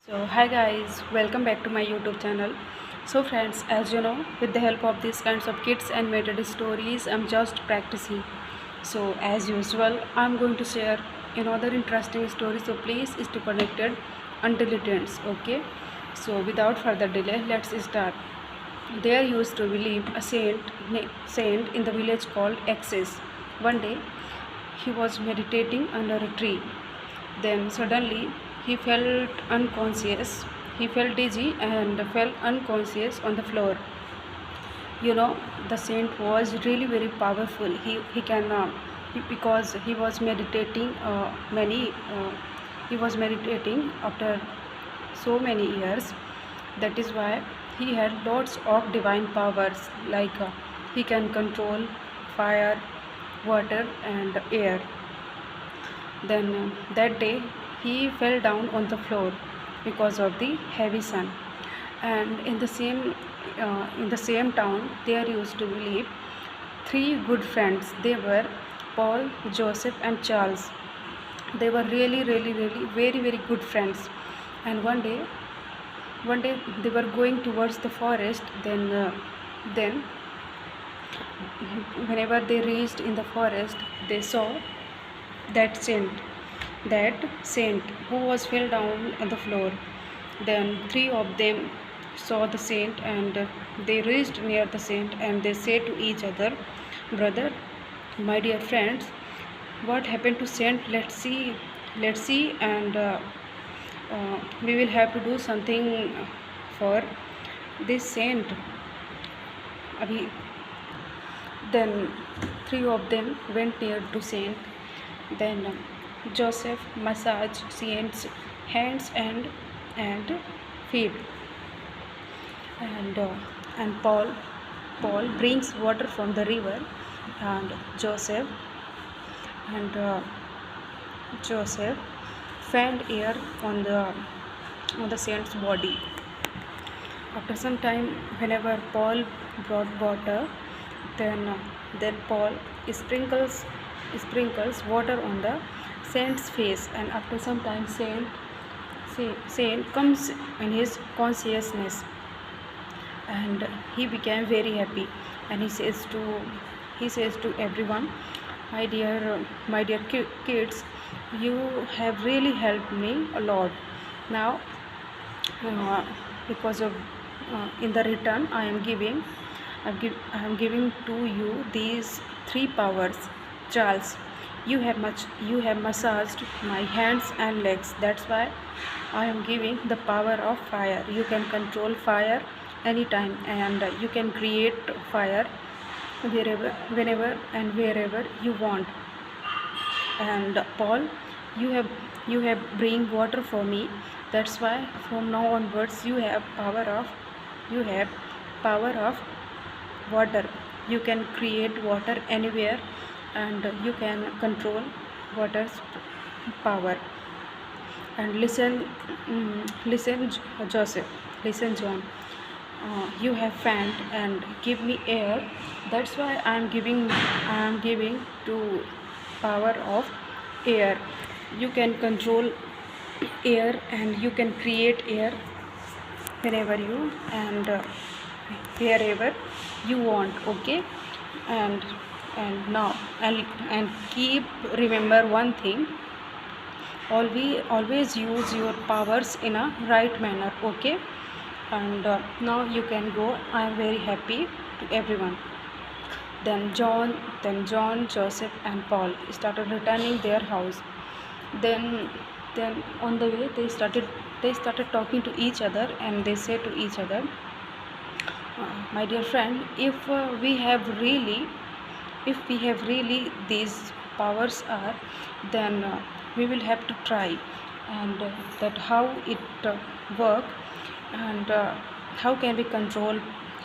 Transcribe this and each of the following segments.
So hi guys, welcome back to my YouTube channel. So friends, as you know, with the help of these kinds of kids animated stories, I'm just practicing. So as usual, I'm going to share another interesting story. So please stay connected until it ends. Okay. So without further delay, let's start. There used to live a saint in the village called Axis. One day, he was meditating under a tree. Then suddenly he felt unconscious. He felt dizzy and fell unconscious on the floor. You know, the saint was really very powerful. Because he was meditating he was meditating after so many years. That is why he had lots of divine powers, like he can control fire, water, and air. Then that day he fell down on the floor because of the heavy sun. And in the same town there used to live three good friends. They were Paul, Joseph, and Charles. They were really very very good friends. And one day they were going towards the forest. Then whenever they reached in the forest, they saw that saint who was fell down on the floor. Then three of them saw the saint, and they reached near the saint, and they said to each other, brother, my dear friends, what happened to saint? Let's see, and we will have to do something for this saint. Abhi. Then three of them went near to saint. Then Joseph massaged saint's hands and feet, and Paul brings water from the river, and Joseph fanned air on the saint's body. After some time, whenever Paul brought water, then Paul sprinkles water on the saint's face, and after some time, saint comes in his consciousness, and he became very happy, and he says to everyone, my dear kids, you have really helped me a lot. Now, uh, because of in the return, I am giving to you these three powers. Charles, you have massaged my hands and legs. That's why I am giving the power of fire. You can control fire anytime, and you can create fire whenever and wherever you want. And Paul, you have bring water for me. That's why from now onwards you have power of water. You can create water anywhere, and you can control water's power. And listen, Joseph, listen, John, you have fanned and give me air. That's why I am giving to power of air. You can control air, and you can create air whenever you and wherever you want. Okay. And now, and keep remember one thing, always use your powers in a right manner. Okay. And now you can go. I am very happy to everyone. Then John, Joseph, and Paul started returning their house. Then, then on the way they started talking to each other, and they said to each other, my dear friend, if we have really these powers are, then we will have to try, and that how it work, and how can we control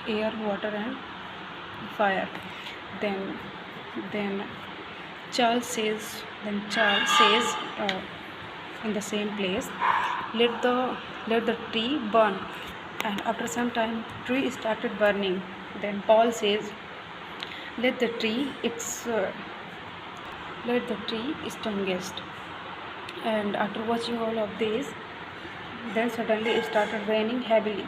air, water, and fire. Then then Charles says, in the same place, let the tree burn. And after some time, tree started burning. Then Paul says, let the tree let the tree strongest. And after watching all of this, Then suddenly it started raining heavily,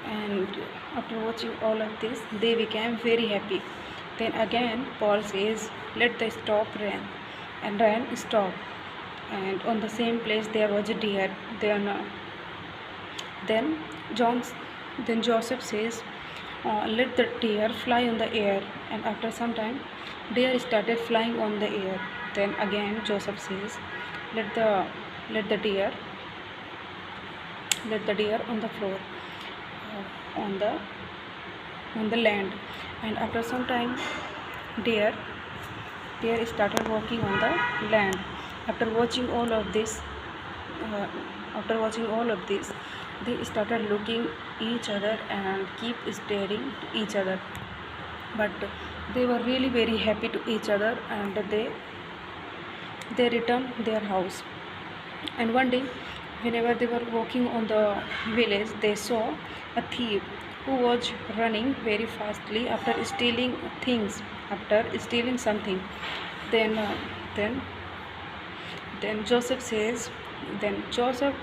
and after watching all of this, they became very happy. Then again, Paul says, "Let the stop rain," and rain stopped. And on the same place there was a deer. Then John's, then Joseph says, "Let the deer fly on the air." And after some time, deer started flying on the air. Then again Joseph says, "Let the let the deer let the deer on the floor, on the land." And after some time, deer deer started walking on the land. After watching all of this, uh, after watching all of this, they started looking each other and keep staring to each other. But they were really very happy to each other, and they returned their house. And one day, whenever they were walking on the village, they saw a thief who was running very fastly after stealing things, after stealing something. Then, then, then Joseph says, then Joseph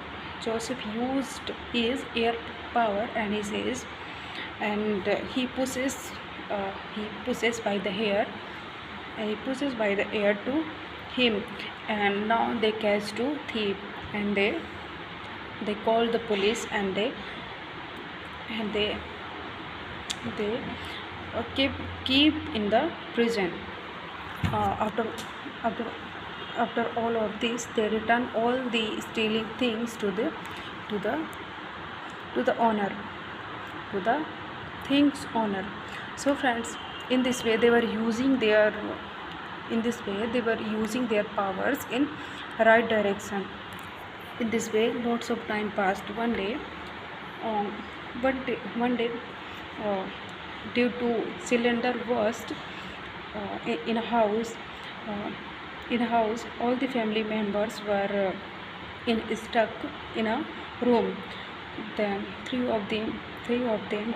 used his air power, and he says, and he pushes by the hair, he pushes by the air to him, and now they catch two thief, and they call the police, and and they they keep in the prison. After after after all of this, they return all the stealing things to the to the owner, to the things owner. So friends, in this way they were using their powers in right direction. In this way, lots of time passed. Um, one day, uh, due to cylinder burst, in a house, uh, all the family members were stuck in a room. Then three of them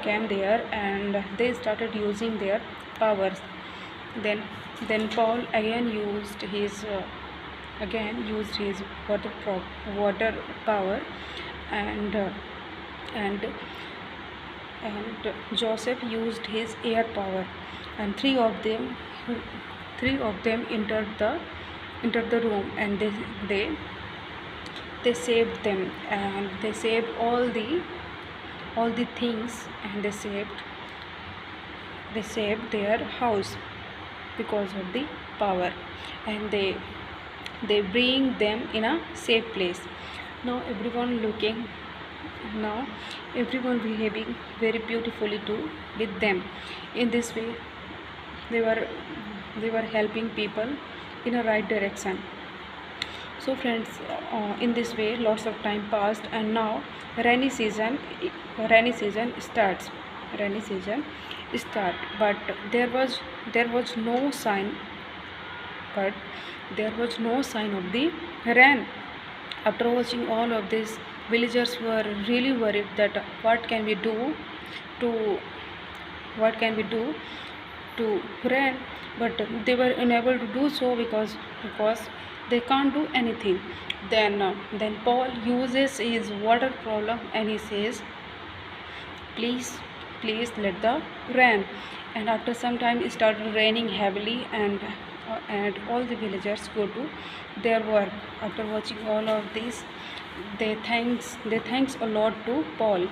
came there, and they started using their powers. Then Paul again used his water power, and and and Joseph used his air power, and three of them entered the room, and they saved them, and they saved all the things, and they saved their house because of the power, and they bring them in a safe place. Now now everyone behaving very beautifully too with them. In this way, they were helping people in a right direction. So friends, in this way lots of time passed, and now rainy season rainy season starts rainy season start but there was no sign but there was no sign of the rain. After watching all of this, villagers were really worried that to what can we do to rain, but they were unable to do so because they can't do anything. Then Paul uses his water problem, and he says, please let the rain. And after some time it started raining heavily, and all the villagers go to their work. After watching all of this, they thanks a lot to Paul.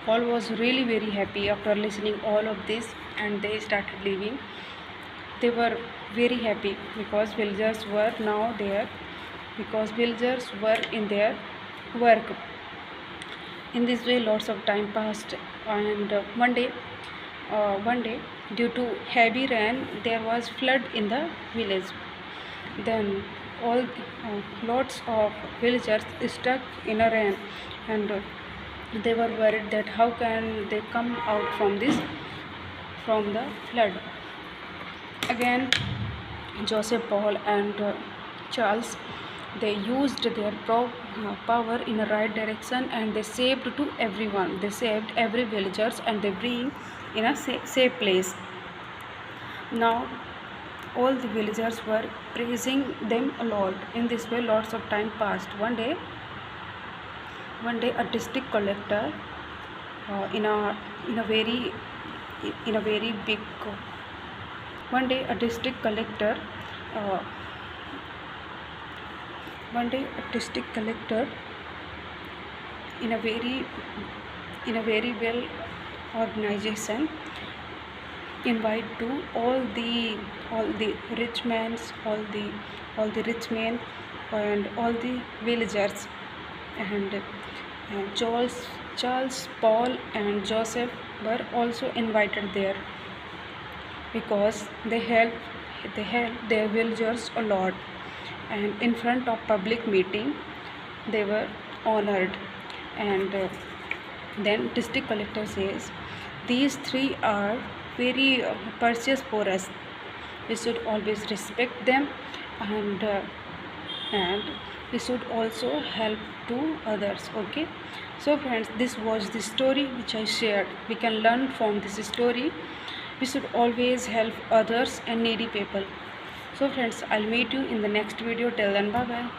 Paul was really very happy after listening all of this, and they started leaving. They were very happy because villagers were now there, because villagers were in their work. In this way lots of time passed, and one day due to heavy rain there was flood in the village. Then all lots of villagers stuck in a rain, and they were worried that how can they come out from the flood. Again, Joseph, Paul, and Charles, they used their power in a right direction, and they saved to everyone. They saved every villagers, and they bring in a safe place. Now all the villagers were praising them a lot. In this way lots of time passed. One day a district collector in a in a very in a very big one day a district collector uh, one day a district collector in a very well organization invite to all the rich mans all the rich men and all the villagers, and Charles, Paul and Joseph were also invited there because they help their villagers a lot, and in front of public meeting they were honored. And then district collector says these three are very precious for us. We should always respect them, and and we should also help to others. Okay, so friends, this was the story which I shared. We can learn from this story. We should always help others and needy people. So friends, I'll meet you in the next video. Till then, bye bye.